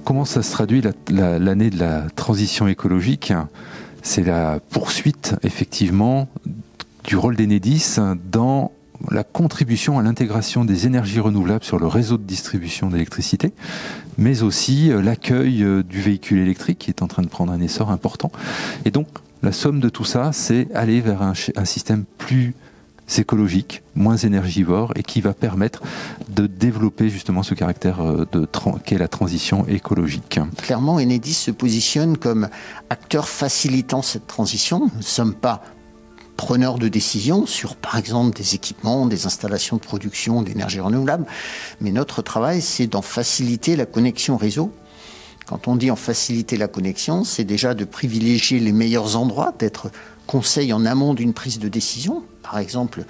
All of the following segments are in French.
comment ça se traduit l'année de la transition écologique? C'est la poursuite, effectivement, du rôle d'Enedis dans la contribution à l'intégration des énergies renouvelables sur le réseau de distribution d'électricité, mais aussi l'accueil du véhicule électrique qui est en train de prendre un essor important. Et donc, la somme de tout ça, c'est aller vers un système plus écologique, moins énergivore, et qui va permettre de développer justement ce caractère qu'est la transition écologique. Clairement, Enedis se positionne comme acteur facilitant cette transition. Nous ne sommes pas preneurs de décision sur, par exemple, des équipements, des installations de production d'énergie renouvelable, mais notre travail, c'est d'en faciliter la connexion réseau. Quand on dit en faciliter la connexion, c'est déjà de privilégier les meilleurs endroits, d'être conseil en amont d'une prise de décision. Par exemple,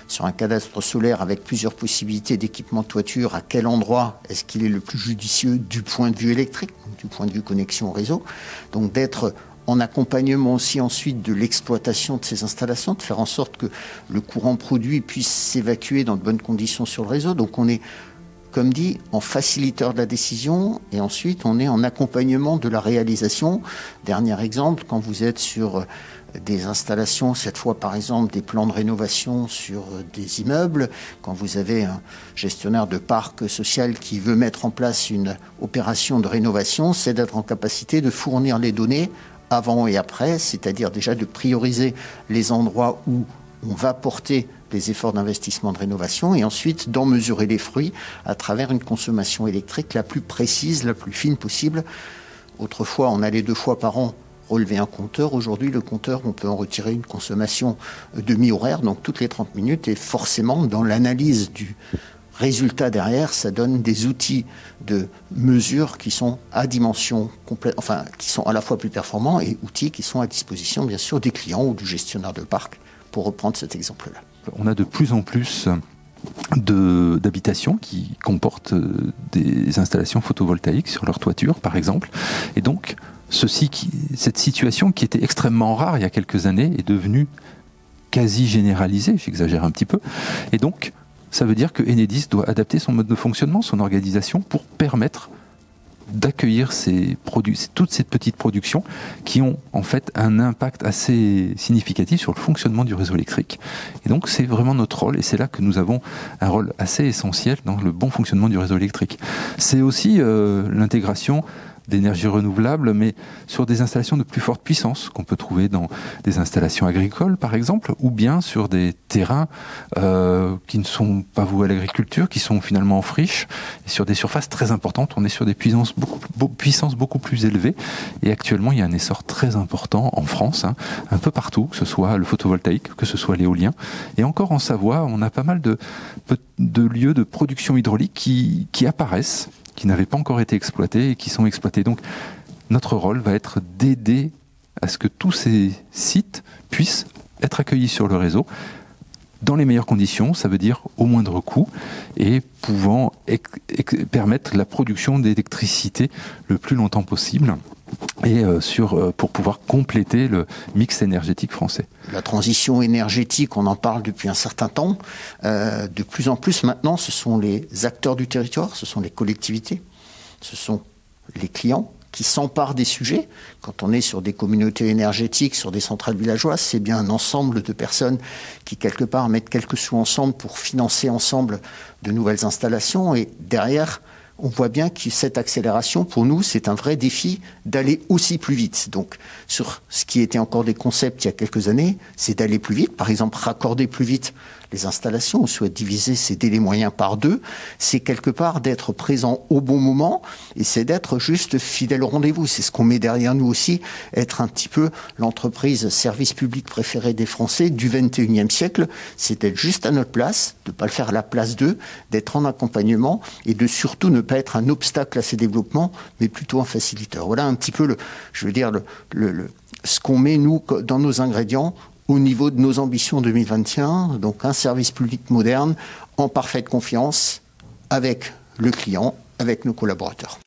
sur un cadastre solaire avec plusieurs possibilités d'équipement de toiture, à quel endroit est-ce qu'il est le plus judicieux du point de vue électrique, du point de vue connexion au réseau. Donc d'être en accompagnement aussi ensuite de l'exploitation de ces installations, de faire en sorte que le courant produit puisse s'évacuer dans de bonnes conditions sur le réseau. Donc on est, comme dit, en facilitateur de la décision et ensuite on est en accompagnement de la réalisation. Dernier exemple, quand vous êtes sur des installations, cette fois par exemple des plans de rénovation sur des immeubles, quand vous avez un gestionnaire de parc social qui veut mettre en place une opération de rénovation, c'est d'être en capacité de fournir les données avant et après, c'est-à-dire déjà de prioriser les endroits où on va porter les efforts d'investissement de rénovation et ensuite d'en mesurer les fruits à travers une consommation électrique la plus précise, la plus fine possible. Autrefois, on allait 2 fois par an relever un compteur. Aujourd'hui, le compteur, on peut en retirer une consommation demi-horaire, donc toutes les 30 minutes. Et forcément, dans l'analyse du résultat derrière, ça donne des outils de mesure qui sont à dimension complète, enfin, qui sont à la fois plus performants et outils qui sont à disposition, bien sûr, des clients ou du gestionnaire de parc, pour reprendre cet exemple-là. On a de plus en plus d'habitations qui comportent des installations photovoltaïques sur leur toiture, par exemple. Et donc, cette situation qui était extrêmement rare il y a quelques années est devenue quasi généralisée, j'exagère un petit peu. Et donc, ça veut dire que Enedis doit adapter son mode de fonctionnement, son organisation, pour permettre d'accueillir toutes ces petites productions qui ont en fait un impact assez significatif sur le fonctionnement du réseau électrique. Et donc c'est vraiment notre rôle, et c'est là que nous avons un rôle assez essentiel dans le bon fonctionnement du réseau électrique. C'est aussi l'intégration d'énergie renouvelable, mais sur des installations de plus forte puissance qu'on peut trouver dans des installations agricoles, par exemple, ou bien sur des terrains qui ne sont pas voués à l'agriculture, qui sont finalement en friche, et sur des surfaces très importantes. On est sur des puissances beaucoup plus élevées, et actuellement, il y a un essor très important en France, un peu partout, que ce soit le photovoltaïque, que ce soit l'éolien, et encore en Savoie, on a pas mal de lieux de production hydraulique qui apparaissent, qui n'avaient pas encore été exploités et qui sont exploités. Donc notre rôle va être d'aider à ce que tous ces sites puissent être accueillis sur le réseau dans les meilleures conditions, ça veut dire au moindre coût, et pouvant permettre la production d'électricité le plus longtemps possible, et pour pouvoir compléter le mix énergétique français. La transition énergétique, on en parle depuis un certain temps. De plus en plus maintenant, ce sont les acteurs du territoire, ce sont les collectivités, ce sont les clients qui s'emparent des sujets. Quand on est sur des communautés énergétiques, sur des centrales villageoises, c'est bien un ensemble de personnes qui, quelque part, mettent quelques sous ensemble pour financer ensemble de nouvelles installations. Et derrière, on voit bien que cette accélération, pour nous, c'est un vrai défi d'aller aussi plus vite. Donc, sur ce qui était encore des concepts il y a quelques années, c'est d'aller plus vite. Par exemple, raccorder plus vite les installations, on souhaite diviser ces délais moyens par 2. C'est quelque part d'être présent au bon moment et c'est d'être juste fidèle au rendez-vous. C'est ce qu'on met derrière nous aussi, être un petit peu l'entreprise service public préférée des Français du 21e siècle. C'est d'être juste à notre place, de ne pas le faire à la place d'eux, d'être en accompagnement et de surtout ne pas être un obstacle à ces développements, mais plutôt un facilitateur. Voilà un petit peu ce qu'on met, nous, dans nos ingrédients au niveau de nos ambitions 2021. Donc un service public moderne, en parfaite confiance, avec le client, avec nos collaborateurs.